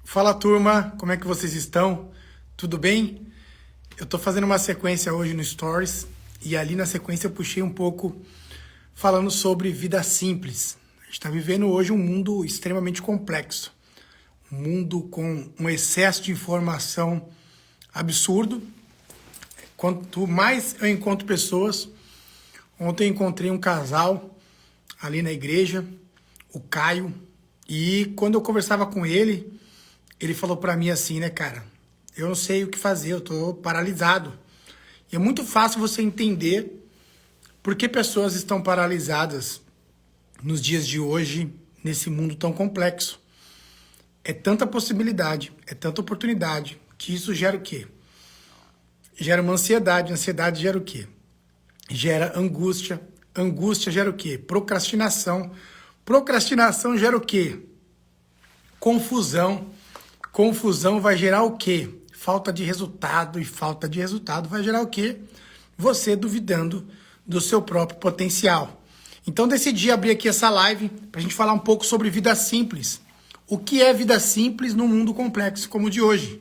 Fala turma, como é que vocês estão? Tudo bem? Eu tô fazendo uma sequência hoje no Stories e ali na sequência eu puxei um pouco falando sobre vida simples. A gente está vivendo hoje um mundo extremamente complexo, um mundo com um excesso de informação absurdo. Quanto mais eu encontro pessoas, ontem eu encontrei um casal ali na igreja, o Caio, e quando eu conversava com ele falou pra mim assim, né, cara? Eu não sei o que fazer, eu tô paralisado. E é muito fácil você entender por que pessoas estão paralisadas nos dias de hoje, nesse mundo tão complexo. É tanta possibilidade, é tanta oportunidade, que isso gera o quê? Gera uma ansiedade, ansiedade gera o quê? Gera angústia, angústia gera o quê? Procrastinação, procrastinação gera o quê? Confusão. Confusão vai gerar o quê? Falta de resultado, e falta de resultado vai gerar o quê? Você duvidando do seu próprio potencial. Então decidi abrir aqui essa live para a gente falar um pouco sobre vida simples. O que é vida simples num mundo complexo como o de hoje?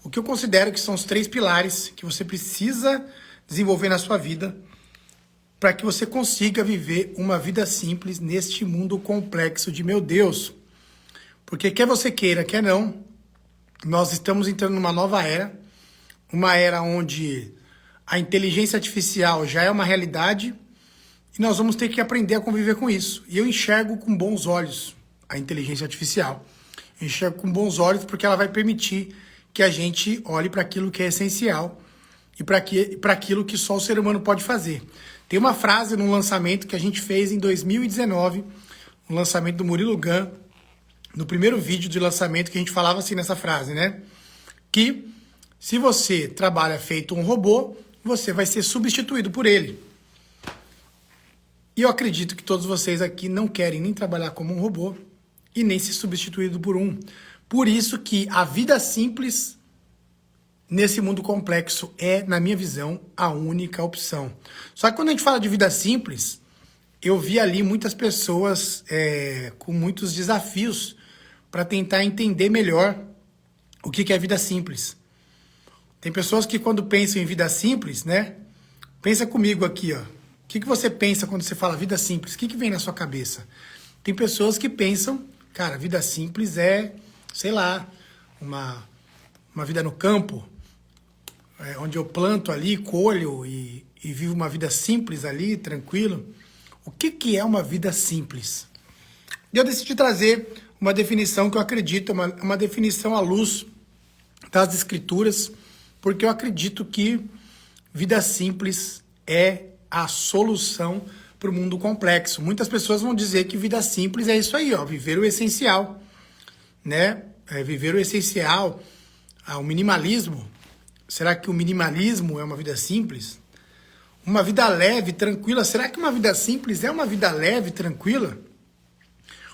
O que eu considero que são os 3 pilares que você precisa desenvolver na sua vida para que você consiga viver uma vida simples neste mundo complexo de meu Deus. Porque quer você queira, quer não, nós estamos entrando numa nova era, uma era onde a inteligência artificial já é uma realidade e nós vamos ter que aprender a conviver com isso. E eu enxergo com bons olhos a inteligência artificial. Eu enxergo com bons olhos porque ela vai permitir que a gente olhe para aquilo que é essencial e para aquilo que só o ser humano pode fazer. Tem uma frase num lançamento que a gente fez em 2019, um lançamento do Murilo Gun, no primeiro vídeo de lançamento, que a gente falava assim nessa frase, né? Que se você trabalha feito um robô, você vai ser substituído por ele. E eu acredito que todos vocês aqui não querem nem trabalhar como um robô e nem ser substituído por um. Por isso que a vida simples nesse mundo complexo é, na minha visão, a única opção. Só que quando a gente fala de vida simples, eu vi ali muitas pessoas com muitos desafios para tentar entender melhor o que é vida simples. Tem pessoas que quando pensam em vida simples, né? Pensa comigo aqui, ó. O que você pensa quando você fala vida simples? O que vem na sua cabeça? Tem pessoas que pensam, cara, vida simples é, sei lá, uma vida no campo, onde eu planto ali, colho e vivo uma vida simples ali, tranquilo. O que é uma vida simples? E eu decidi trazer uma definição que eu acredito, uma definição à luz das escrituras, porque eu acredito que vida simples é a solução para o mundo complexo. Muitas pessoas vão dizer que vida simples é isso aí, ó, viver o essencial, né? Viver o essencial, o minimalismo. Será que o minimalismo é uma vida simples? Uma vida leve, tranquila. Será que uma vida simples é uma vida leve, tranquila?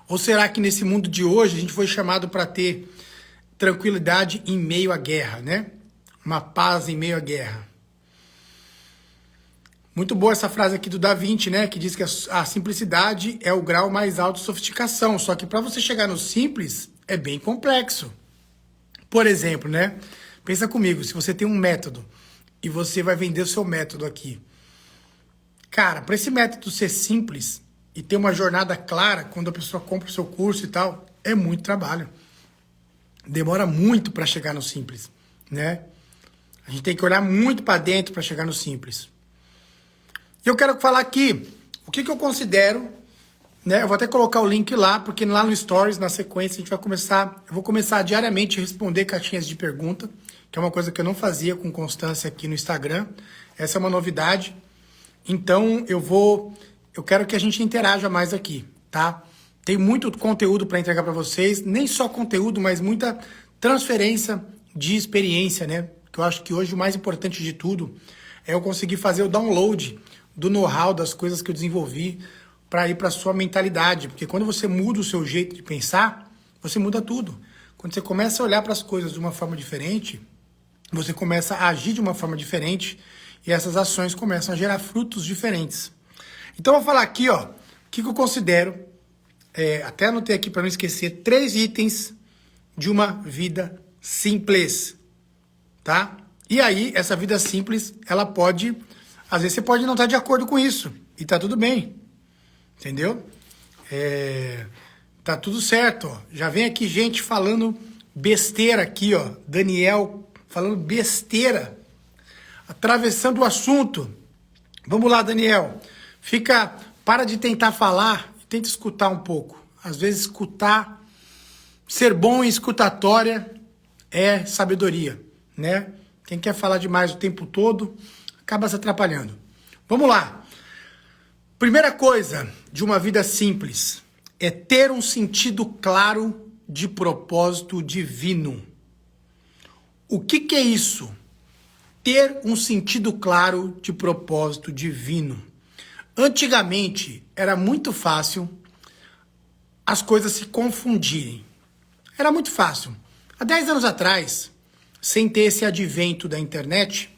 Ou será que nesse mundo de hoje a gente foi chamado para ter tranquilidade em meio à guerra, né? Uma paz em meio à guerra. Muito boa essa frase aqui do Da Vinci, né? Que diz que a simplicidade é o grau mais alto de sofisticação. Só que para você chegar no simples é bem complexo. Por exemplo, né? Pensa comigo, se você tem um método e você vai vender o seu método aqui. Cara, para esse método ser simples e ter uma jornada clara quando a pessoa compra o seu curso e tal, é muito trabalho. Demora muito para chegar no simples, né? A gente tem que olhar muito para dentro para chegar no simples. E eu quero falar aqui o que eu considero, né? Eu vou até colocar o link lá, porque lá no Stories, na sequência, a gente vai começar, eu vou começar diariamente a responder caixinhas de pergunta, que é uma coisa que eu não fazia com constância aqui no Instagram. Essa é uma novidade. Então eu quero que a gente interaja mais aqui, tá? Tem muito conteúdo para entregar para vocês, nem só conteúdo, mas muita transferência de experiência, né? Que eu acho que hoje o mais importante de tudo é eu conseguir fazer o download do know-how, das coisas que eu desenvolvi para ir para sua mentalidade, porque quando você muda o seu jeito de pensar, você muda tudo. Quando você começa a olhar para as coisas de uma forma diferente, você começa a agir de uma forma diferente e essas ações começam a gerar frutos diferentes. Então eu vou falar aqui, ó, o que eu considero, até anotei aqui para não esquecer, 3 itens de uma vida simples, tá? E aí, essa vida simples, ela pode... Às vezes você pode não estar de acordo com isso, e tá tudo bem, entendeu? Tá tudo certo, ó. Já vem aqui gente falando besteira aqui, ó. Daniel falando besteira, atravessando o assunto. Vamos lá, Daniel. Para de tentar falar e tenta escutar um pouco. Às vezes escutar, ser bom em escutatória é sabedoria, né? Quem quer falar demais o tempo todo acaba se atrapalhando. Vamos lá. Primeira coisa de uma vida simples é ter um sentido claro de propósito divino. O que é isso? Ter um sentido claro de propósito divino. Antigamente era muito fácil as coisas se confundirem. Era muito fácil. Há 10 anos atrás, sem ter esse advento da internet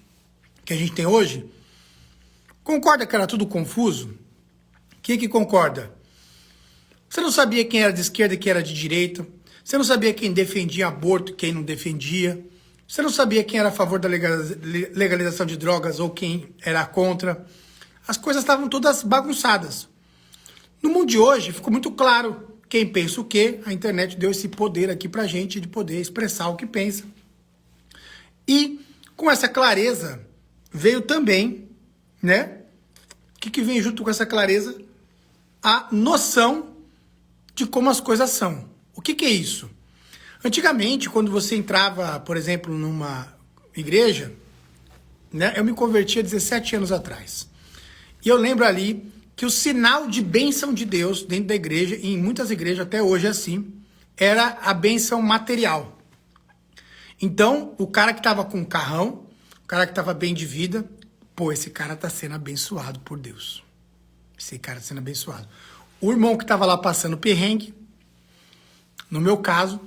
que a gente tem hoje, concorda que era tudo confuso? Que concorda? Você não sabia quem era de esquerda e quem era de direita. Você não sabia quem defendia aborto e quem não defendia. Você não sabia quem era a favor da legalização de drogas ou quem era contra. As coisas estavam todas bagunçadas. No mundo de hoje, ficou muito claro quem pensa o quê. A internet deu esse poder aqui pra gente de poder expressar o que pensa. E com essa clareza veio também, né? O que vem junto com essa clareza? A noção de como as coisas são. O que é isso? Antigamente, quando você entrava, por exemplo, numa igreja, né? Eu me converti há 17 anos atrás. E eu lembro ali que o sinal de bênção de Deus dentro da igreja, e em muitas igrejas até hoje é assim, era a bênção material. Então, o cara que estava com um carrão, o cara que estava bem de vida, pô, esse cara está sendo abençoado por Deus. Esse cara está sendo abençoado. O irmão que estava lá passando perrengue, no meu caso,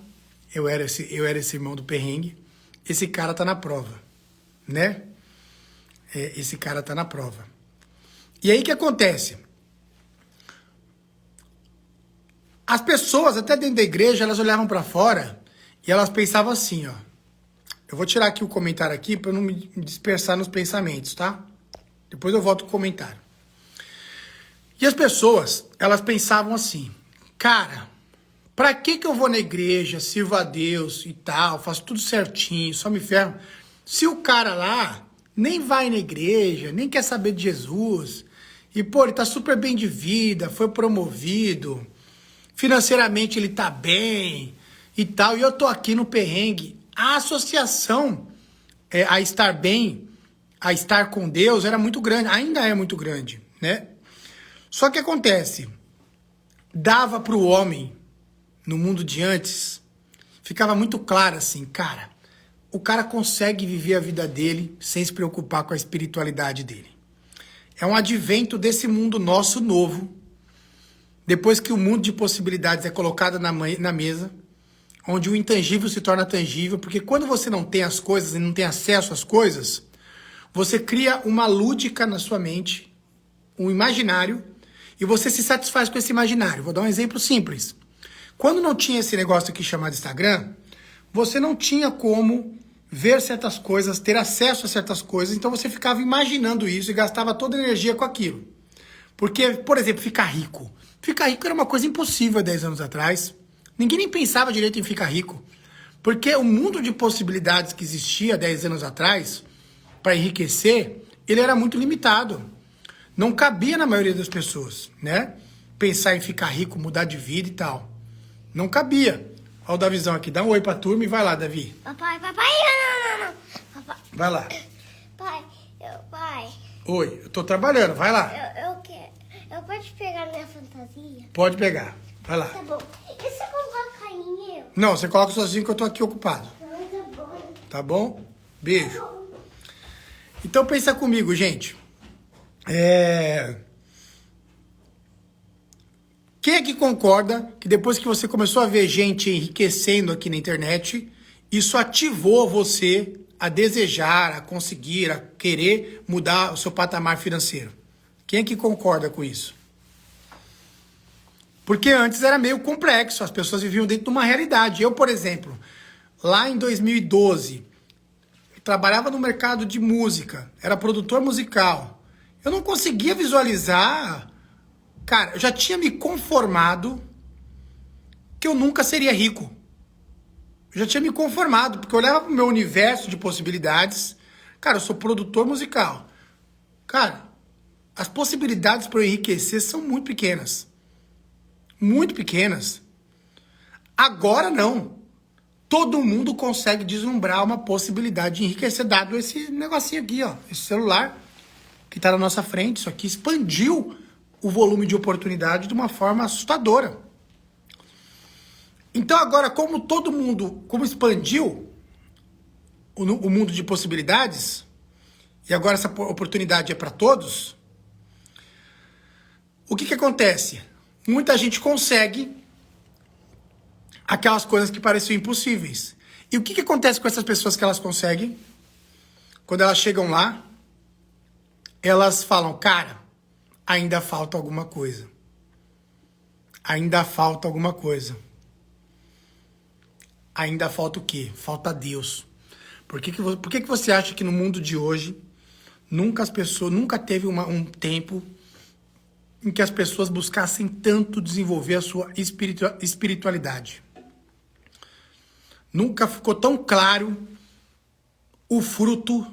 eu era esse irmão do perrengue, esse cara está na prova, né? Esse cara está na prova. E aí o que acontece? As pessoas, até dentro da igreja, elas olhavam para fora e elas pensavam assim, ó. Eu vou tirar aqui o comentário aqui para não me dispersar nos pensamentos, tá? Depois eu volto com o comentário. E as pessoas, elas pensavam assim, cara, pra que eu vou na igreja, sirvo a Deus e tal, faço tudo certinho, só me ferro. Se o cara lá nem vai na igreja, nem quer saber de Jesus, e pô, ele tá super bem de vida, foi promovido, financeiramente ele tá bem e tal, e eu tô aqui no perrengue. A associação a estar bem, a estar com Deus era muito grande, ainda é muito grande, né? Só que acontece, dava para o homem, no mundo de antes, ficava muito claro assim, cara, o cara consegue viver a vida dele sem se preocupar com a espiritualidade dele. É um advento desse mundo nosso novo, depois que o mundo de possibilidades é colocado na mesa, onde o intangível se torna tangível, porque quando você não tem as coisas e não tem acesso às coisas, você cria uma lúdica na sua mente, um imaginário, e você se satisfaz com esse imaginário. Vou dar um exemplo simples. Quando não tinha esse negócio aqui chamado Instagram, você não tinha como ver certas coisas, ter acesso a certas coisas, então você ficava imaginando isso e gastava toda a energia com aquilo. Porque, por exemplo, ficar rico. Ficar rico era uma coisa impossível há 10 anos atrás. Ninguém nem pensava direito em ficar rico. Porque o mundo de possibilidades que existia 10 anos atrás, para enriquecer, ele era muito limitado. Não cabia na maioria das pessoas, né? Pensar em ficar rico, mudar de vida e tal. Não cabia. Olha o Davizão aqui. Dá um oi pra turma e vai lá, Davi. Papai, não. Papai. Vai lá. Pai. Oi, eu tô trabalhando, vai lá. Eu quero. Eu posso pegar minha fantasia? Pode pegar, vai lá. Tá bom. E se eu colocar em eu? Não, você coloca sozinho que eu tô aqui ocupado. Tá bom. Tá bom? Beijo. Então pensa comigo, gente. Quem é que concorda que depois que você começou a ver gente enriquecendo aqui na internet, isso ativou você a desejar, a conseguir, a querer mudar o seu patamar financeiro? Quem é que concorda com isso? Porque antes era meio complexo, as pessoas viviam dentro de uma realidade. Eu, por exemplo, lá em 2012, trabalhava no mercado de música, era produtor musical. Eu não conseguia visualizar. Cara, eu já tinha me conformado que eu nunca seria rico. Eu já tinha me conformado, porque eu olhava pro meu universo de possibilidades. Cara, eu sou produtor musical. Cara, as possibilidades para eu enriquecer são muito pequenas. Muito pequenas. Agora não. Todo mundo consegue deslumbrar uma possibilidade de enriquecer, dado esse negocinho aqui, ó. Esse celular que está na nossa frente. Isso aqui expandiu o volume de oportunidade de uma forma assustadora. Então agora, como todo mundo, como expandiu o mundo de possibilidades, e agora essa oportunidade é para todos, o que acontece? Muita gente consegue aquelas coisas que pareciam impossíveis. E o que acontece com essas pessoas que elas conseguem? Quando elas chegam lá, elas falam, cara, ainda falta alguma coisa. Ainda falta alguma coisa. Ainda falta o quê? Falta Deus. Por que você acha que no mundo de hoje nunca teve um tempo em que as pessoas buscassem tanto desenvolver a sua espiritualidade? Nunca ficou tão claro o fruto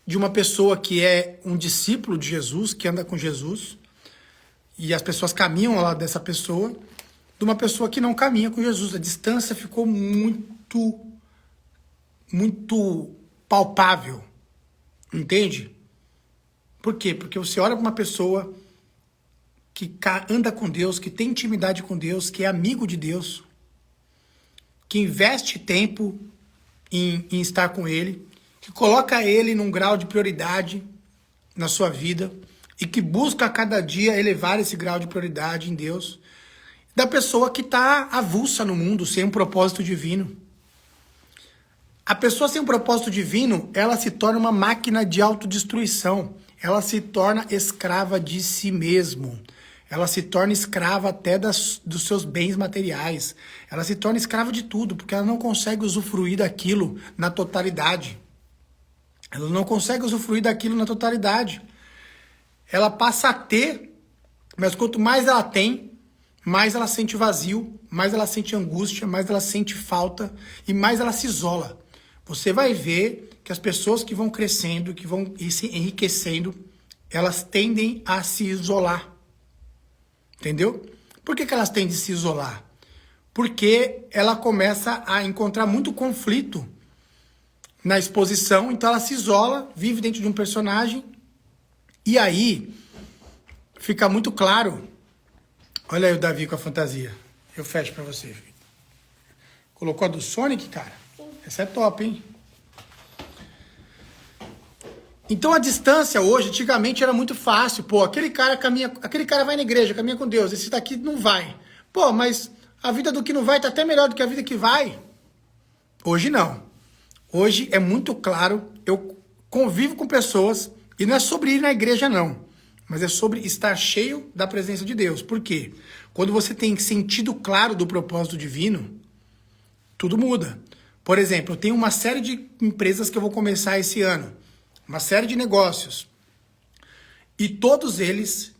de uma pessoa que é um discípulo de Jesus, que anda com Jesus, e as pessoas caminham ao lado dessa pessoa, de uma pessoa que não caminha com Jesus. A distância ficou muito palpável, entende? Por quê? Porque você olha para uma pessoa que anda com Deus, que tem intimidade com Deus, que é amigo de Deus, que investe tempo em estar com Ele, que coloca Ele num grau de prioridade na sua vida e que busca a cada dia elevar esse grau de prioridade em Deus, da pessoa que está avulsa no mundo, sem um propósito divino. A pessoa sem um propósito divino, ela se torna uma máquina de autodestruição. Ela se torna escrava de si mesmo. Ela se torna escrava até dos seus bens materiais. Ela se torna escrava de tudo, porque ela não consegue usufruir daquilo na totalidade. Ela não consegue usufruir daquilo na totalidade. Ela passa a ter, mas quanto mais ela tem, mais ela sente vazio, mais ela sente angústia, mais ela sente falta e mais ela se isola. Você vai ver que as pessoas que vão crescendo, que vão se enriquecendo, elas tendem a se isolar. Entendeu? Por que elas tendem a se isolar? Porque ela começa a encontrar muito conflito na exposição, então ela se isola, vive dentro de um personagem, e aí fica muito claro. Olha aí o Davi com a fantasia. Eu fecho pra você, filho. Colocou a do Sonic, cara? Sim. Essa é top, hein? Então a distância hoje, antigamente era muito fácil. Pô, aquele cara vai na igreja, caminha com Deus. Esse daqui não vai. Pô, mas a vida do que não vai tá até melhor do que a vida que vai. Hoje não. Hoje é muito claro. Eu convivo com pessoas, e não é sobre ir na igreja, não. Mas é sobre estar cheio da presença de Deus. Por quê? Quando você tem sentido claro do propósito divino, tudo muda. Por exemplo, eu tenho uma série de empresas que eu vou começar esse ano. Uma série de negócios. E todos eles,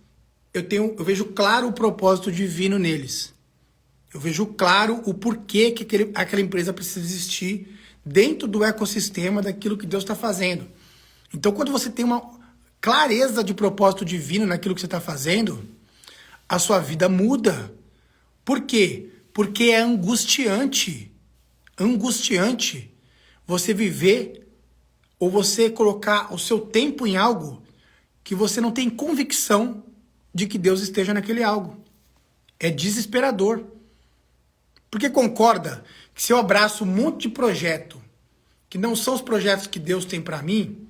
eu vejo claro o propósito divino neles. Eu vejo claro o porquê que aquela empresa precisa existir dentro do ecossistema daquilo que Deus está fazendo. Então, quando você tem uma clareza de propósito divino naquilo que você está fazendo, a sua vida muda. Por quê? Porque é angustiante. Angustiante você viver ou você colocar o seu tempo em algo que você não tem convicção de que Deus esteja naquele algo. É desesperador. Porque concorda que se eu abraço um monte de projeto que não são os projetos que Deus tem para mim,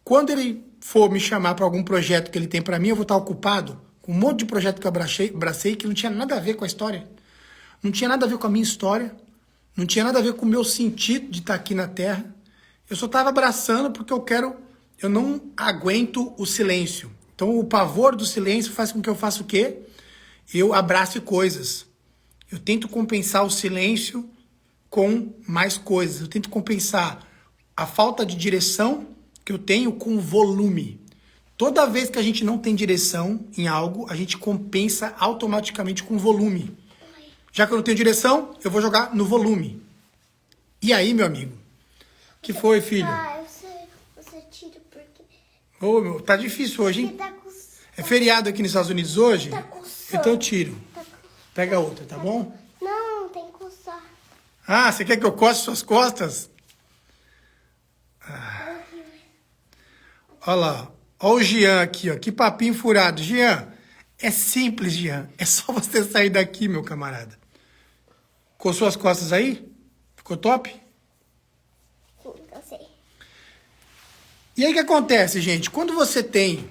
quando Ele for me chamar para algum projeto que Ele tem para mim, eu vou estar ocupado com um monte de projeto que eu abracei que não tinha nada a ver com a história. Não tinha nada a ver com a minha história. Não tinha nada a ver com o meu sentido de estar aqui na Terra. Eu só estava abraçando porque eu não aguento o silêncio. Então o pavor do silêncio faz com que eu faça o quê? eu abraço coisas. Eu tento compensar o silêncio com mais coisas. Eu tento compensar a falta de direção que eu tenho com volume. Toda vez que a gente não tem direção em algo, a gente compensa automaticamente com volume. Já que eu não tenho direção, eu vou jogar no volume. E aí, meu amigo? Que foi, filho? Você tira porque... Ô, meu, tá difícil hoje, hein? Tá com... É feriado aqui nos Estados Unidos hoje? Tá com sono. Então eu tiro. Tá com... Pega outra, tá bom? Não, tem que coçar. Ah, você quer que eu coce suas costas? Olha lá. Olha o Jean aqui, ó. Que papinho furado. Jean, é simples, Jean. É só você sair daqui, meu camarada. Coçou as costas aí? Ficou top? Sim, eu sei. E aí o que acontece, gente? Quando você tem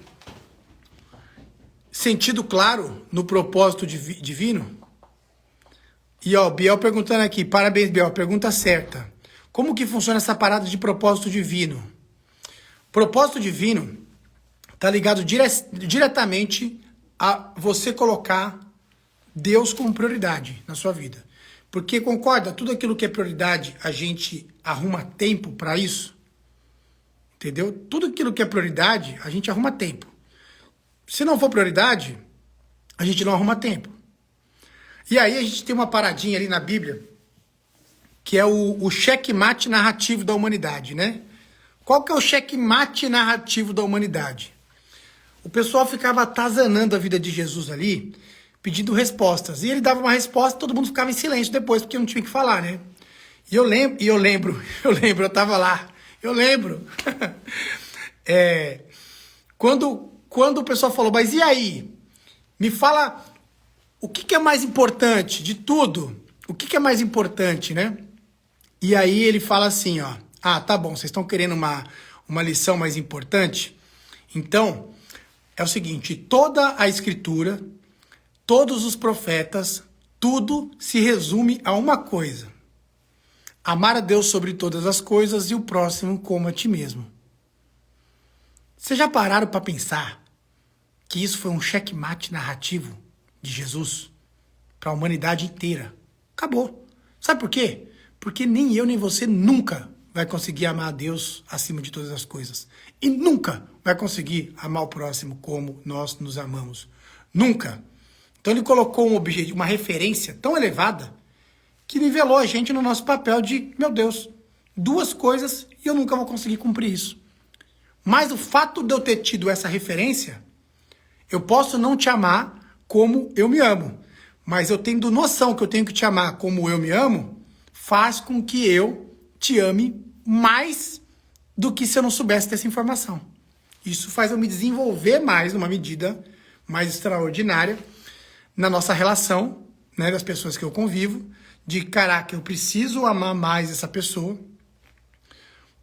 sentido claro no propósito divino... E ó, Biel perguntando aqui, parabéns, Biel, pergunta certa. Como que funciona essa parada de propósito divino? Propósito divino tá ligado diretamente a você colocar Deus como prioridade na sua vida. Porque, concorda, tudo aquilo que é prioridade, a gente arruma tempo para isso. Entendeu? Tudo aquilo que é prioridade, a gente arruma tempo. Se não for prioridade, a gente não arruma tempo. E aí a gente tem uma paradinha ali na Bíblia, que é o checkmate narrativo da humanidade, né? Qual que é o checkmate narrativo da humanidade? O pessoal ficava atazanando a vida de Jesus ali, pedindo respostas. E ele dava uma resposta e todo mundo ficava em silêncio depois, porque não tinha o que falar, né? E eu lembro, eu tava lá, eu lembro. Quando o pessoal falou, mas e aí? Me fala... O que é mais importante de tudo? O que é mais importante, né? E aí ele fala assim, ó. Ah, tá bom, vocês estão querendo uma lição mais importante? Então, é o seguinte, toda a escritura, todos os profetas, tudo se resume a uma coisa. Amar a Deus sobre todas as coisas e o próximo como a ti mesmo. Vocês já pararam para pensar que isso foi um checkmate narrativo de Jesus para a humanidade inteira? Acabou. Sabe por quê? Porque nem eu nem você nunca vai conseguir amar a Deus acima de todas as coisas. E nunca vai conseguir amar o próximo como nós nos amamos. Nunca. Então ele colocou um objetivo, uma referência tão elevada que nivelou a gente no nosso papel de, meu Deus, duas coisas e eu nunca vou conseguir cumprir isso. Mas o fato de eu ter tido essa referência, eu posso não te amar como eu me amo. Mas eu tendo noção que eu tenho que te amar como eu me amo, faz com que eu te ame mais do que se eu não soubesse dessa informação. Isso faz eu me desenvolver mais, numa medida mais extraordinária, na nossa relação, né, das pessoas que eu convivo, de caraca, eu preciso amar mais essa pessoa,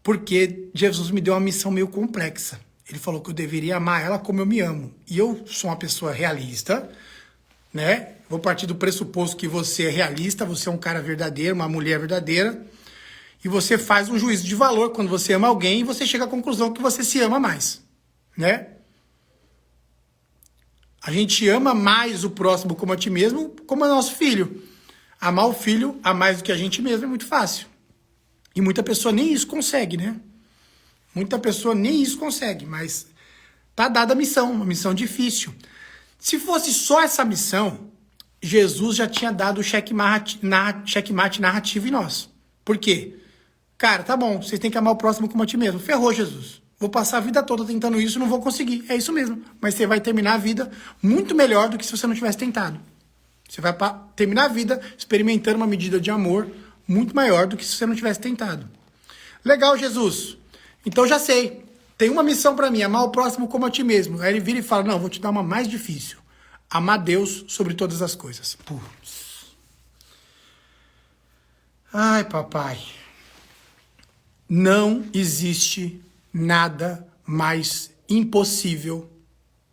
porque Jesus me deu uma missão meio complexa. Ele falou que eu deveria amar ela como eu me amo. E eu sou uma pessoa realista, né? Vou partir do pressuposto que você é realista, você é um cara verdadeiro, uma mulher verdadeira, e você faz um juízo de valor quando você ama alguém e você chega à conclusão que você se ama mais, né? A gente ama mais o próximo como a ti mesmo, como é nosso filho. Amar o filho a mais do que a gente mesmo é muito fácil. E muita pessoa nem isso consegue, né? Muita pessoa nem isso consegue, mas tá dada a missão, uma missão difícil. Se fosse só essa missão, Jesus já tinha dado o checkmate narrativo em nós. Por quê? Cara, tá bom, vocês têm que amar o próximo como a ti mesmo. Ferrou, Jesus. Vou passar a vida toda tentando isso e não vou conseguir. É isso mesmo. Mas você vai terminar a vida muito melhor do que se você não tivesse tentado. Você vai terminar a vida experimentando uma medida de amor muito maior do que se você não tivesse tentado. Legal, Jesus. Então já sei. Tem uma missão para mim, amar o próximo como a ti mesmo. Aí ele vira e fala, não, vou te dar uma mais difícil. Amar Deus sobre todas as coisas. Putz. Ai, papai. Não existe nada mais impossível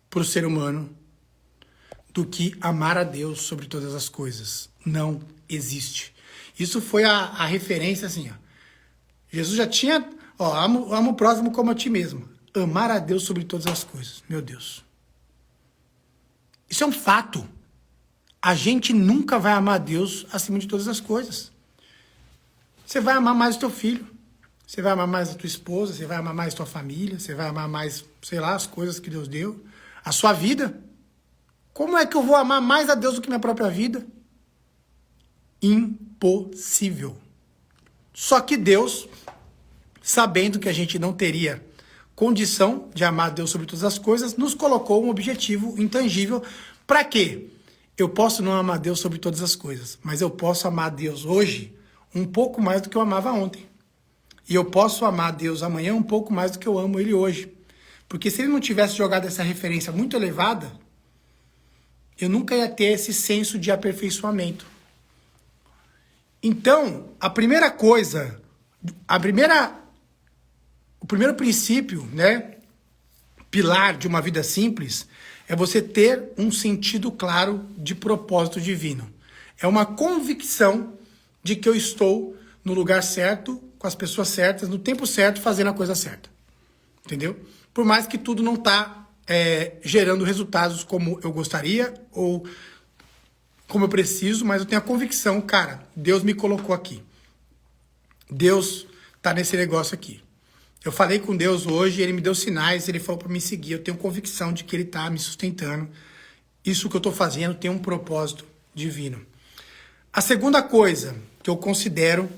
para o ser humano do que amar a Deus sobre todas as coisas. Não existe. Isso foi a referência assim, ó. Jesus já tinha, ó, amo o próximo como a ti mesmo. Amar a Deus sobre todas as coisas. Meu Deus. Isso é um fato. a gente nunca vai amar Deus acima de todas as coisas. Você vai amar mais o teu filho, você vai amar mais a tua esposa, você vai amar mais a tua família, você vai amar mais, sei lá, as coisas que Deus deu, a sua vida. Como é que eu vou amar mais a Deus do que minha própria vida? Impossível. Só que Deus, sabendo que a gente não teria condição de amar a Deus sobre todas as coisas, nos colocou um objetivo intangível. Para quê? Eu posso não amar a Deus sobre todas as coisas, mas eu posso amar a Deus hoje um pouco mais do que eu amava ontem. E eu posso amar a Deus amanhã um pouco mais do que eu amo Ele hoje. Porque se Ele não tivesse jogado essa referência muito elevada, eu nunca ia ter esse senso de aperfeiçoamento. Então, o primeiro princípio, né, pilar de uma vida simples, é você ter um sentido claro de propósito divino. É uma convicção de que eu estou no lugar certo, com as pessoas certas, no tempo certo, fazendo a coisa certa. Entendeu? Por mais que tudo não está gerando resultados como eu gostaria ou como eu preciso, mas eu tenho a convicção, cara, Deus me colocou aqui. Deus está nesse negócio aqui. Eu falei com Deus hoje, Ele me deu sinais, Ele falou para me seguir. Eu tenho convicção de que Ele está me sustentando. Isso que eu estou fazendo tem um propósito divino. A segunda coisa que eu considero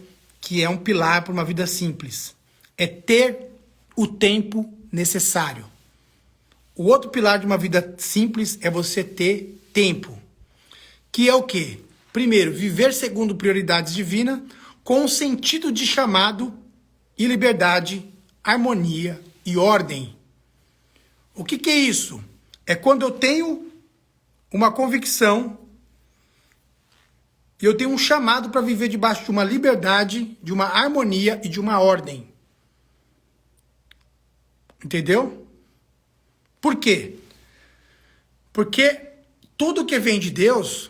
que é um pilar para uma vida simples é ter o tempo necessário. O outro pilar de uma vida simples é você ter tempo. Que é o quê? Primeiro, viver segundo prioridades divinas, com sentido de chamado e liberdade, harmonia e ordem. O que é isso? É quando eu tenho uma convicção e eu tenho um chamado para viver debaixo de uma liberdade, de uma harmonia e de uma ordem. Entendeu? Por quê? Porque tudo que vem de Deus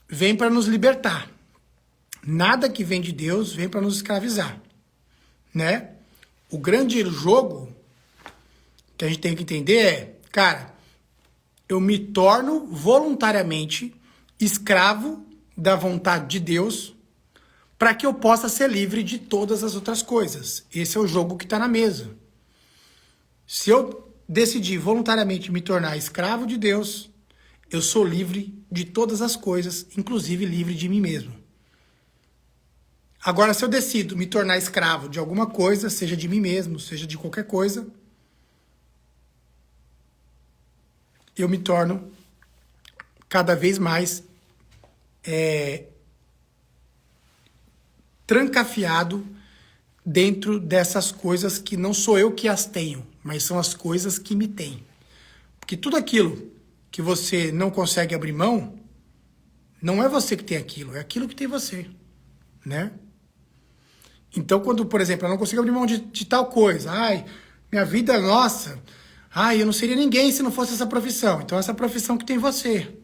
vem para nos libertar. Nada que vem de Deus vem para nos escravizar, né? O grande jogo que a gente tem que entender é, cara, eu me torno voluntariamente escravo da vontade de Deus para que eu possa ser livre de todas as outras coisas. Esse é o jogo que está na mesa. Se eu decidir voluntariamente me tornar escravo de Deus, eu sou livre de todas as coisas, inclusive livre de mim mesmo. Agora, se eu decido me tornar escravo de alguma coisa, seja de mim mesmo, seja de qualquer coisa, eu me torno cada vez mais trancafiado dentro dessas coisas que não sou eu que as tenho, mas são as coisas que me têm. Porque tudo aquilo que você não consegue abrir mão, não é você que tem aquilo, é aquilo que tem você, né? Então, quando, por exemplo, eu não consigo abrir mão de tal coisa, minha vida, nossa, eu não seria ninguém se não fosse essa profissão. Então, essa profissão que tem você.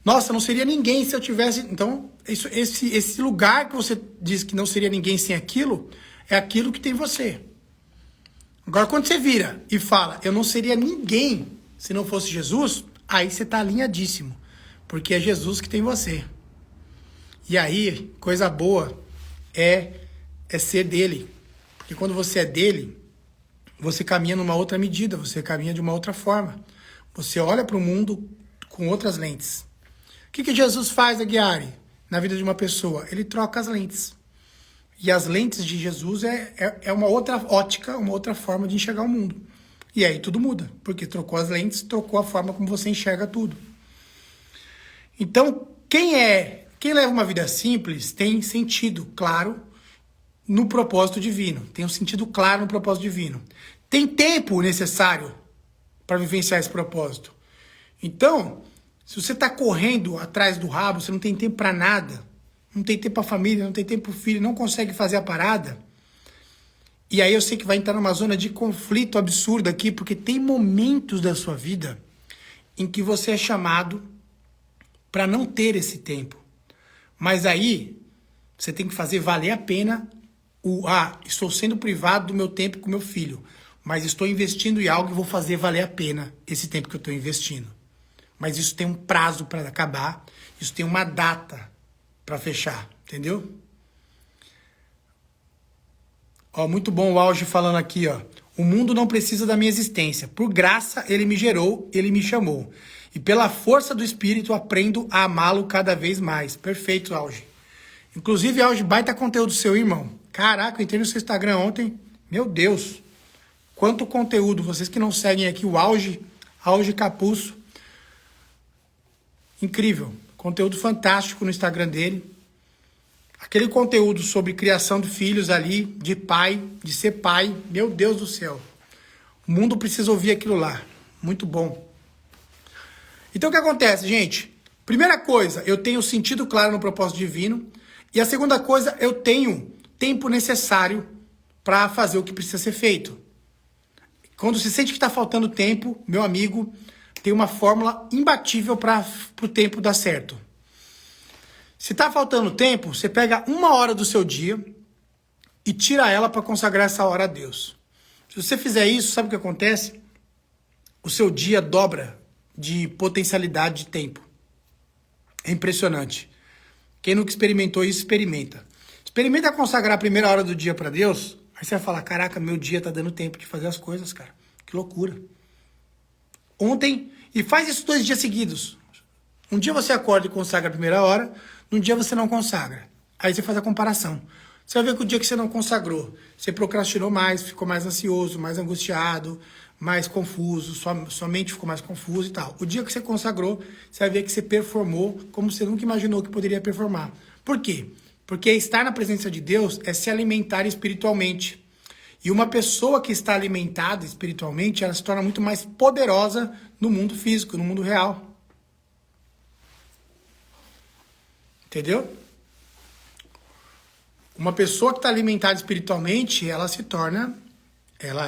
Nossa, eu não seria ninguém se eu tivesse... Então, esse lugar que você diz que não seria ninguém sem aquilo, é aquilo que tem você. Agora, quando você vira e fala, eu não seria ninguém se não fosse Jesus, aí você está alinhadíssimo, porque é Jesus que tem você. E aí, coisa boa é ser dele. Porque quando você é dele, você caminha numa outra medida, você caminha de uma outra forma. Você olha para o mundo com outras lentes. O que Jesus faz, Aguiari, na vida de uma pessoa? Ele troca as lentes. E as lentes de Jesus é uma outra ótica, uma outra forma de enxergar o mundo. E aí tudo muda, porque trocou as lentes, trocou a forma como você enxerga tudo. Então, quem leva uma vida simples tem sentido claro no propósito divino. Tem um sentido claro no propósito divino. Tem tempo necessário para vivenciar esse propósito. Então, se você está correndo atrás do rabo, você não tem tempo para nada, não tem tempo para a família, não tem tempo para o filho, não consegue fazer a parada, e aí eu sei que vai entrar numa zona de conflito absurdo aqui, porque tem momentos da sua vida em que você é chamado para não ter esse tempo. Mas aí você tem que fazer valer a pena estou sendo privado do meu tempo com meu filho, mas estou investindo em algo e vou fazer valer a pena esse tempo que eu estou investindo. Mas isso tem um prazo para acabar Isso tem uma data para fechar, entendeu? Ó, muito bom o Auge falando aqui, ó. O mundo não precisa da minha existência. Por graça, ele me gerou, ele me chamou. E pela força do Espírito, aprendo a amá-lo cada vez mais. Perfeito, Auge. Inclusive, Auge, baita conteúdo seu, irmão. Caraca, eu entrei no seu Instagram ontem. Meu Deus. Quanto conteúdo. Vocês que não seguem aqui o Auge Capuzzo. Incrível. Conteúdo fantástico no Instagram dele. Aquele conteúdo sobre criação de filhos ali, de pai, de ser pai. Meu Deus do céu. O mundo precisa ouvir aquilo lá. Muito bom. Então o que acontece, gente? Primeira coisa, eu tenho sentido claro no propósito divino. E a segunda coisa, eu tenho tempo necessário para fazer o que precisa ser feito. Quando você sente que está faltando tempo, meu amigo, tem uma fórmula imbatível para o tempo dar certo. Se está faltando tempo, você pega 1 hora do seu dia e tira ela para consagrar essa hora a Deus. Se você fizer isso, sabe o que acontece? O seu dia dobra de potencialidade de tempo. É impressionante. Quem nunca experimentou isso, experimenta. Experimenta consagrar a primeira hora do dia para Deus, aí você vai falar, caraca, meu dia tá dando tempo de fazer as coisas, cara. Que loucura. Ontem, e faz isso 2 dias seguidos. Um dia você acorda e consagra a primeira hora, num dia você não consagra. Aí você faz a comparação. Você vai ver que o dia que você não consagrou, você procrastinou mais, ficou mais ansioso, mais angustiado, mais confuso, sua mente ficou mais confusa e tal. O dia que você consagrou, você vai ver que você performou como você nunca imaginou que poderia performar. Por quê? Porque estar na presença de Deus é se alimentar espiritualmente. E uma pessoa que está alimentada espiritualmente, ela se torna muito mais poderosa no mundo físico, no mundo real. Entendeu? Uma pessoa que está alimentada espiritualmente, ela se torna, ela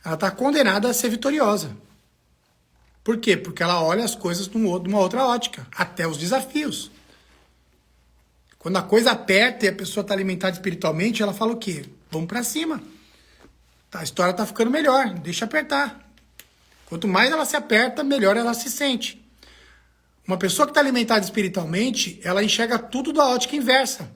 está condenada a ser vitoriosa. Por quê? Porque ela olha as coisas de uma outra ótica, até os desafios. Quando a coisa aperta e a pessoa está alimentada espiritualmente, ela fala o quê? Vamos para cima. A história está ficando melhor, deixa apertar. Quanto mais ela se aperta, melhor ela se sente. Uma pessoa que está alimentada espiritualmente, ela enxerga tudo da ótica inversa.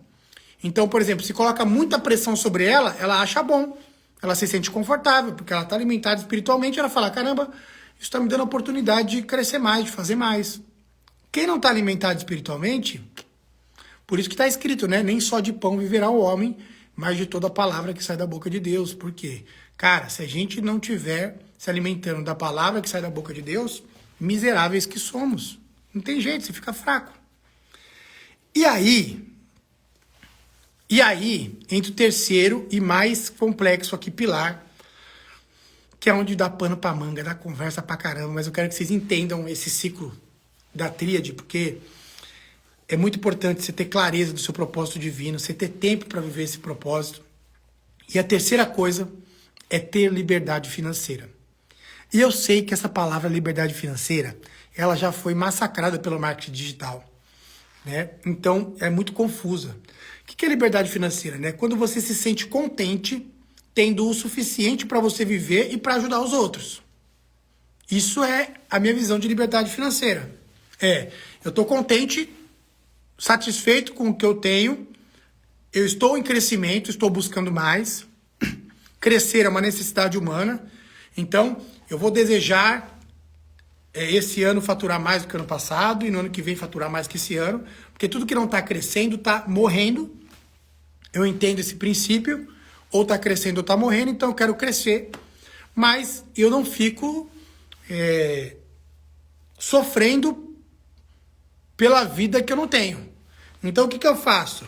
Então, por exemplo, se coloca muita pressão sobre ela, ela acha bom. Ela se sente confortável, porque ela está alimentada espiritualmente, ela fala, caramba, isso está me dando a oportunidade de crescer mais, de fazer mais. Quem não está alimentado espiritualmente, por isso que está escrito, né? Nem só de pão viverá o homem, mas de toda a palavra que sai da boca de Deus. Por quê? Cara, se a gente não tiver se alimentando da palavra que sai da boca de Deus, miseráveis que somos. Não tem jeito, você fica fraco. E aí, entre o terceiro e mais complexo aqui, pilar, que é onde dá pano pra manga, dá conversa pra caramba, mas eu quero que vocês entendam esse ciclo da tríade, porque é muito importante você ter clareza do seu propósito divino, você ter tempo para viver esse propósito. E a terceira coisa é ter liberdade financeira. E eu sei que essa palavra liberdade financeira, ela já foi massacrada pelo marketing digital, né? Então, é muito confusa. O que é liberdade financeira, né? Quando você se sente contente, tendo o suficiente para você viver e para ajudar os outros. Isso é a minha visão de liberdade financeira. Eu estou contente, satisfeito com o que eu tenho, eu estou em crescimento, estou buscando mais. Crescer é uma necessidade humana, então eu vou desejar esse ano faturar mais do que ano passado e no ano que vem faturar mais que esse ano, porque tudo que não está crescendo está morrendo. Eu entendo esse princípio, ou está crescendo ou está morrendo, então eu quero crescer, mas eu não fico sofrendo pela vida que eu não tenho. Então o que eu faço?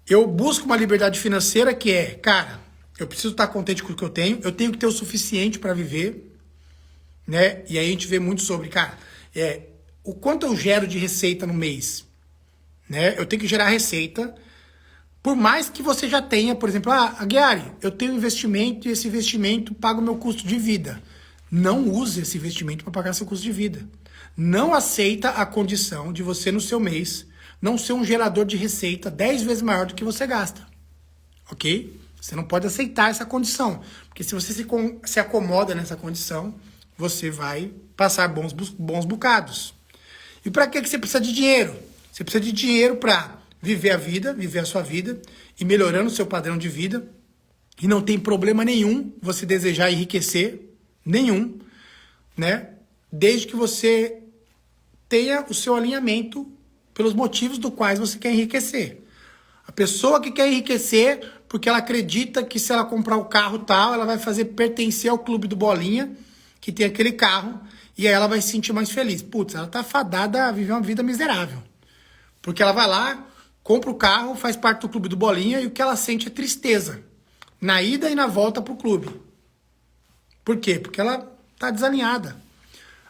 Eu busco uma liberdade financeira que é, cara, eu preciso estar contente com o que eu tenho que ter o suficiente para viver, né? E aí a gente vê muito sobre, cara, o quanto eu gero de receita no mês, né? Eu tenho que gerar receita, por mais que você já tenha, por exemplo, Aguiari, eu tenho um investimento e esse investimento paga o meu custo de vida. Não use esse investimento para pagar seu custo de vida. Não aceita a condição de você, no seu mês, não ser um gerador de receita 10 vezes maior do que você gasta. Ok? Você não pode aceitar essa condição. Porque se você se acomoda nessa condição, você vai passar bons bocados. E para que você precisa de dinheiro? Você precisa de dinheiro para viver a vida, viver a sua vida e melhorando o seu padrão de vida. E não tem problema nenhum você desejar enriquecer, nenhum, né? Desde que você tenha o seu alinhamento pelos motivos do quais você quer enriquecer. A pessoa que quer enriquecer porque ela acredita que se ela comprar o carro tal, ela vai fazer pertencer ao clube do Bolinha, que tem aquele carro, e aí ela vai se sentir mais feliz. Putz, ela tá fadada a viver uma vida miserável. Porque ela vai lá, compra o carro, faz parte do clube do Bolinha, e o que ela sente é tristeza. Na ida e na volta pro clube. Por quê? Porque ela tá desalinhada.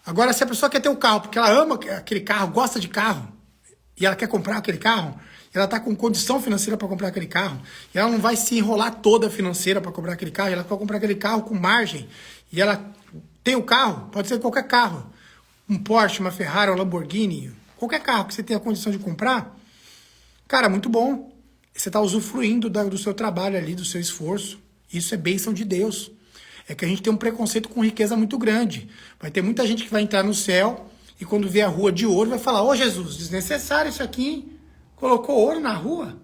Agora, se a pessoa quer ter o carro porque ela ama aquele carro, gosta de carro, e ela quer comprar aquele carro, ela está com condição financeira para comprar aquele carro, e ela não vai se enrolar toda financeira para comprar aquele carro, ela vai comprar aquele carro com margem, e ela tem o carro, pode ser qualquer carro, um Porsche, uma Ferrari, um Lamborghini, qualquer carro que você tenha condição de comprar, cara, muito bom. Você está usufruindo do seu trabalho ali, do seu esforço. Isso é bênção de Deus. É que a gente tem um preconceito com riqueza muito grande. Vai ter muita gente que vai entrar no céu e quando vê a rua de ouro vai falar: ô Jesus, desnecessário isso aqui, hein? Colocou ouro na rua?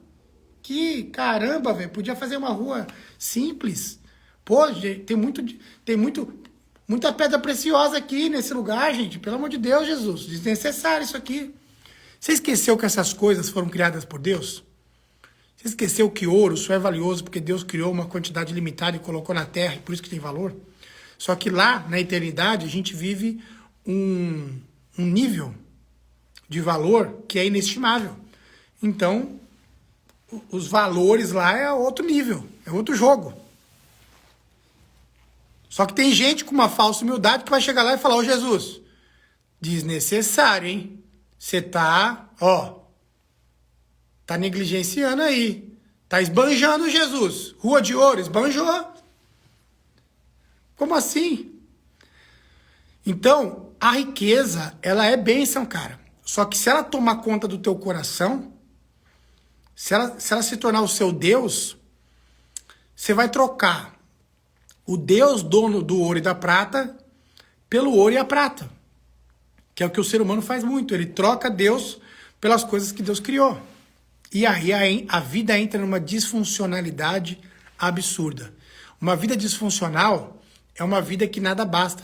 Que caramba, velho. Podia fazer uma rua simples. Pô, tem muita pedra preciosa aqui nesse lugar, gente. Pelo amor de Deus, Jesus. Desnecessário isso aqui. Você esqueceu que essas coisas foram criadas por Deus? Você esqueceu que ouro só é valioso porque Deus criou uma quantidade limitada e colocou na terra, e por isso que tem valor? Só que lá, na eternidade, a gente vive um nível de valor que é inestimável. Então, os valores lá é outro nível, é outro jogo. Só que tem gente com uma falsa humildade que vai chegar lá e falar: ô Jesus, desnecessário, hein? Você tá negligenciando aí. Tá esbanjando, Jesus. Rua de ouro, esbanjou. Como assim? Então, a riqueza, ela é bênção, cara. Só que se ela tomar conta do teu coração, se ela se tornar o seu Deus, você vai trocar o Deus dono do ouro e da prata pelo ouro e a prata. Que é o que o ser humano faz muito. Ele troca Deus pelas coisas que Deus criou. E aí a vida entra numa disfuncionalidade absurda. Uma vida disfuncional é uma vida que nada basta.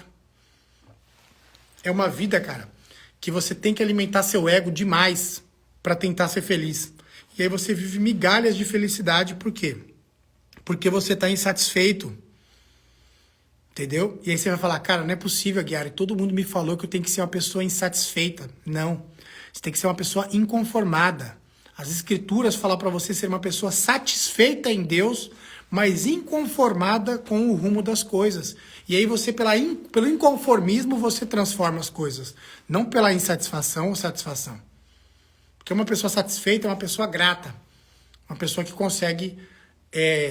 É uma vida, cara, que você tem que alimentar seu ego demais para tentar ser feliz. E aí você vive migalhas de felicidade. Por quê? Porque você está insatisfeito. Entendeu? E aí você vai falar: cara, não é possível, Aguiar. Todo mundo me falou que eu tenho que ser uma pessoa insatisfeita. Não. Você tem que ser uma pessoa inconformada. As escrituras falam para você ser uma pessoa satisfeita em Deus, mas inconformada com o rumo das coisas. E aí você, pelo inconformismo, você transforma as coisas. Não pela insatisfação ou satisfação. Porque uma pessoa satisfeita é uma pessoa grata. Uma pessoa que consegue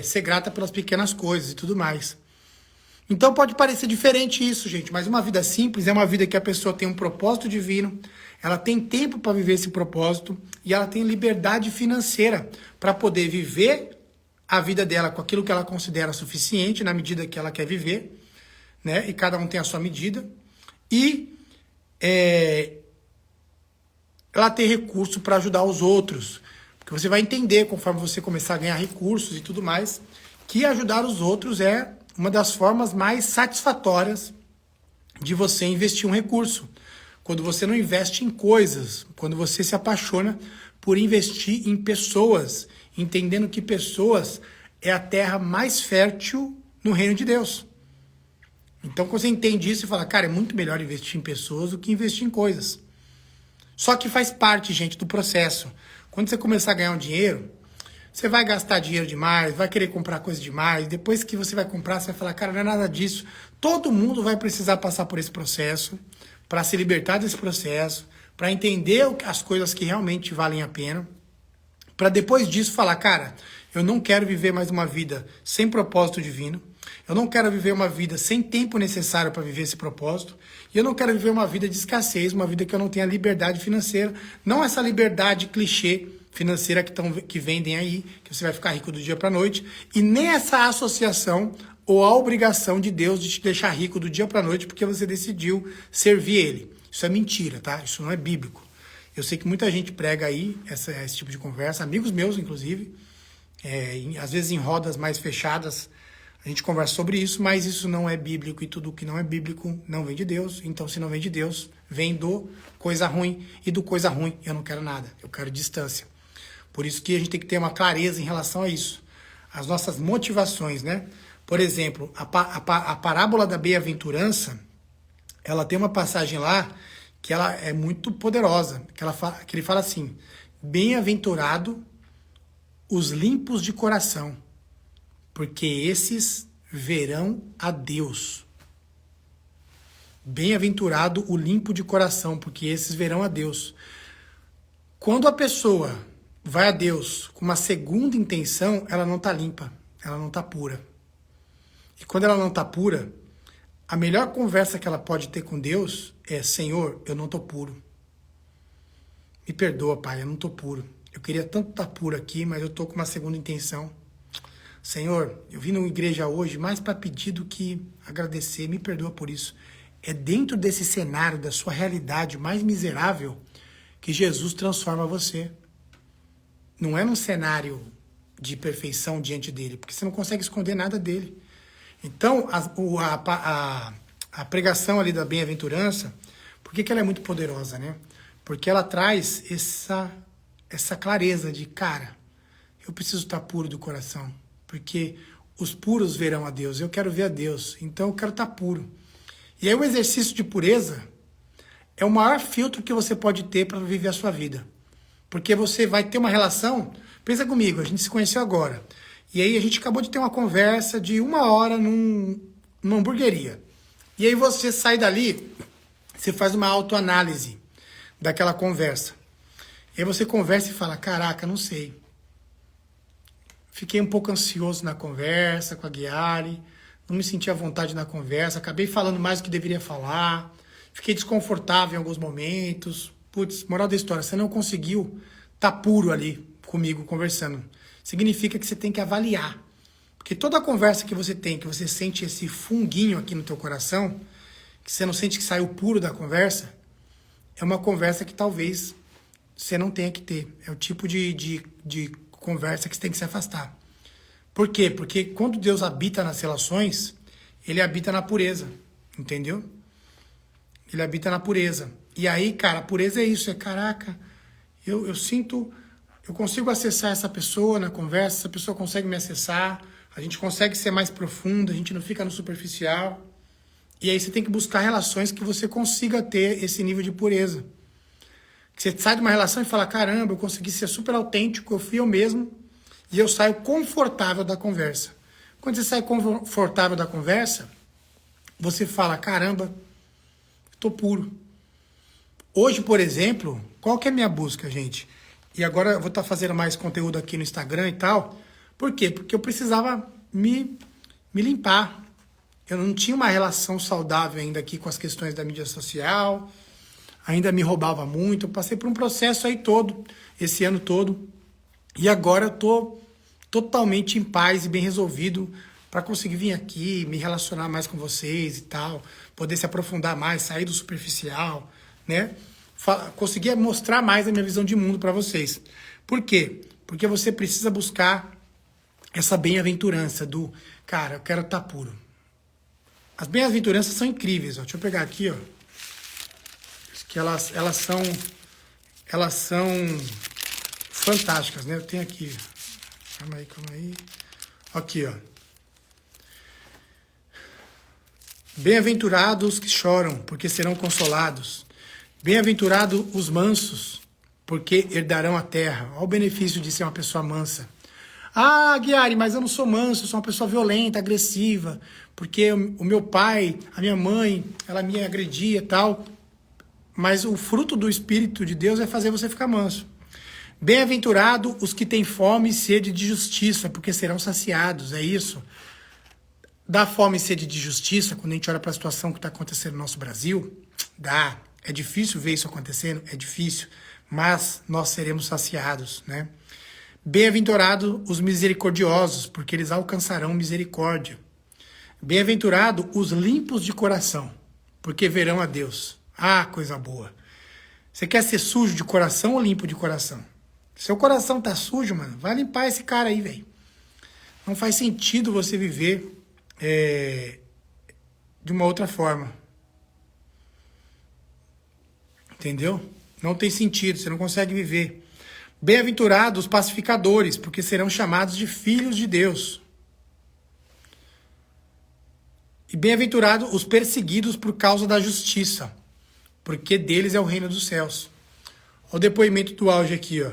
ser grata pelas pequenas coisas e tudo mais. Então pode parecer diferente isso, gente, mas uma vida simples é uma vida que a pessoa tem um propósito divino, ela tem tempo para viver esse propósito e ela tem liberdade financeira para poder viver a vida dela com aquilo que ela considera suficiente na medida que ela quer viver, né? E cada um tem a sua medida. E ela tem recurso para ajudar os outros, porque você vai entender conforme você começar a ganhar recursos e tudo mais, que ajudar os outros é uma das formas mais satisfatórias de você investir um recurso. Quando você não investe em coisas, quando você se apaixona por investir em pessoas, entendendo que pessoas é a terra mais fértil no reino de Deus. Então, quando você entende isso e fala: cara, é muito melhor investir em pessoas do que investir em coisas. Só que faz parte, gente, do processo. Quando você começar a ganhar um dinheiro, você vai gastar dinheiro demais, vai querer comprar coisa demais. Depois que você vai comprar, você vai falar: cara, não é nada disso. Todo mundo vai precisar passar por esse processo, para se libertar desse processo, para entender as coisas que realmente valem a pena, para depois disso falar: cara, eu não quero viver mais uma vida sem propósito divino, eu não quero viver uma vida sem tempo necessário para viver esse propósito, e eu não quero viver uma vida de escassez, uma vida que eu não tenha liberdade financeira, não essa liberdade clichê financeira que vendem aí, que você vai ficar rico do dia para a noite, e nem essa associação ou a obrigação de Deus de te deixar rico do dia para a noite porque você decidiu servir Ele. Isso é mentira, tá? Isso não é bíblico. Eu sei que muita gente prega aí esse tipo de conversa, amigos meus, inclusive, às vezes em rodas mais fechadas, a gente conversa sobre isso, mas isso não é bíblico e tudo que não é bíblico não vem de Deus. Então, se não vem de Deus, vem do coisa ruim, e do coisa ruim eu não quero nada, eu quero distância. Por isso que a gente tem que ter uma clareza em relação a isso. As nossas motivações, né? Por exemplo, a parábola da bem-aventurança, ela tem uma passagem lá que ela é muito poderosa, que ele fala assim: bem-aventurado os limpos de coração, porque esses verão a Deus. Bem-aventurado o limpo de coração, porque esses verão a Deus. Quando a pessoa vai a Deus com uma segunda intenção, ela não está limpa, ela não está pura. E quando ela não está pura, a melhor conversa que ela pode ter com Deus é: Senhor, eu não estou puro. Me perdoa, Pai, eu não estou puro. Eu queria tanto estar puro aqui, mas eu estou com uma segunda intenção. Senhor, eu vim na igreja hoje mais para pedir do que agradecer, me perdoa por isso. É dentro desse cenário, da sua realidade mais miserável, que Jesus transforma você. Não é num cenário de perfeição diante dele, porque você não consegue esconder nada dele. Então, a pregação ali da bem-aventurança, por que ela é muito poderosa, né? Porque ela traz essa clareza de, cara, eu preciso estar puro do coração, porque os puros verão a Deus, eu quero ver a Deus, então eu quero estar puro. E aí o exercício de pureza é o maior filtro que você pode ter para viver a sua vida. Porque você vai ter uma relação, pensa comigo, a gente se conheceu agora, e aí a gente acabou de ter uma conversa de 1 hora numa hamburgueria. E aí você sai dali, você faz uma autoanálise daquela conversa. E aí você conversa e fala: caraca, não sei. Fiquei um pouco ansioso na conversa com a Guiari, não me senti à vontade na conversa, acabei falando mais do que deveria falar, fiquei desconfortável em alguns momentos. Putz, moral da história, você não conseguiu estar puro ali comigo conversando. Significa que você tem que avaliar. Porque toda conversa que você sente esse funguinho aqui no teu coração, que você não sente que saiu puro da conversa, é uma conversa que talvez você não tenha que ter. É o tipo de conversa que você tem que se afastar. Por quê? Porque quando Deus habita nas relações, ele habita na pureza, entendeu? Ele habita na pureza. E aí, cara, a pureza é isso, caraca, eu sinto, eu consigo acessar essa pessoa na conversa, essa pessoa consegue me acessar, a gente consegue ser mais profundo, a gente não fica no superficial. E aí você tem que buscar relações que você consiga ter esse nível de pureza. Que você sai de uma relação e fala: caramba, eu consegui ser super autêntico, eu fui eu mesmo, e eu saio confortável da conversa. Quando você sai confortável da conversa, você fala: caramba, estou puro. Hoje, por exemplo, qual que é a minha busca, gente? E agora eu vou estar fazendo mais conteúdo aqui no Instagram e tal. Por quê? Porque eu precisava me limpar. Eu não tinha uma relação saudável ainda aqui com as questões da mídia social. Ainda me roubava muito. Eu passei por um processo aí todo, esse ano todo. E agora eu tô totalmente em paz e bem resolvido para conseguir vir aqui, me relacionar mais com vocês e tal. Poder se aprofundar mais, sair do superficial, né? Conseguir mostrar mais a minha visão de mundo para vocês. Por quê? Porque você precisa buscar essa bem-aventurança do, cara, eu quero estar puro. As bem-aventuranças são incríveis, ó. Deixa eu pegar aqui, ó. Que elas são fantásticas, né? Eu tenho aqui. Calma aí. Aqui, ó. Bem-aventurados que choram, porque serão consolados. Bem-aventurados os mansos, porque herdarão a terra. Olha o benefício de ser uma pessoa mansa. Ah, Guiari, mas eu não sou manso, eu sou uma pessoa violenta, agressiva, porque o meu pai, a minha mãe, ela me agredia e tal. Mas o fruto do Espírito de Deus é fazer você ficar manso. Bem-aventurado os que têm fome e sede de justiça, porque serão saciados, é isso. Dá fome e sede de justiça, quando a gente olha para a situação que está acontecendo no nosso Brasil, dá. É difícil ver isso acontecendo, é difícil, mas nós seremos saciados, né? Bem-aventurado os misericordiosos, porque eles alcançarão misericórdia. Bem-aventurado os limpos de coração, porque verão a Deus. Ah, coisa boa. Você quer ser sujo de coração ou limpo de coração? Seu coração tá sujo, mano, vai limpar esse cara aí, velho. Não faz sentido você viver de uma outra forma. Entendeu? Não tem sentido, você não consegue viver. Bem-aventurados os pacificadores, porque serão chamados de filhos de Deus. E bem-aventurados os perseguidos por causa da justiça, porque deles é o reino dos céus. Olha o depoimento do auge aqui, ó.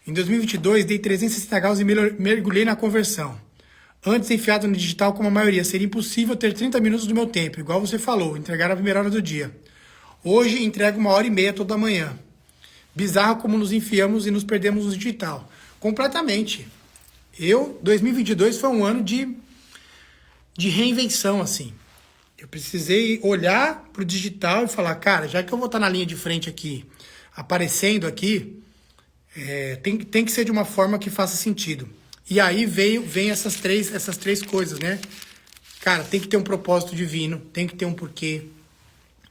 Em 2022, dei 360 graus e mergulhei na conversão. Antes, enfiado no digital como a maioria, seria impossível ter 30 minutos do meu tempo, igual você falou, entregar a primeira hora do dia. Hoje, entrego 1h30 toda manhã. Bizarro como nos enfiamos e nos perdemos no digital. Completamente. 2022 foi um ano de reinvenção, assim. Eu precisei olhar pro digital e falar, cara, já que eu vou estar na linha de frente aqui, aparecendo aqui, tem que ser de uma forma que faça sentido. E aí vem essas três coisas, né? Cara, tem que ter um propósito divino, tem que ter um porquê,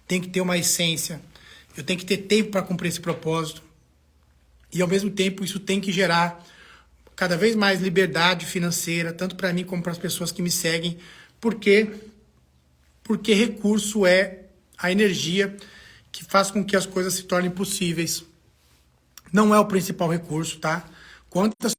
tem que ter uma essência, eu tenho que ter tempo para cumprir esse propósito. E ao mesmo tempo isso tem que gerar cada vez mais liberdade financeira, tanto para mim como para as pessoas que me seguem, porque recurso é a energia que faz com que as coisas se tornem possíveis. Não é o principal recurso, tá? Quantas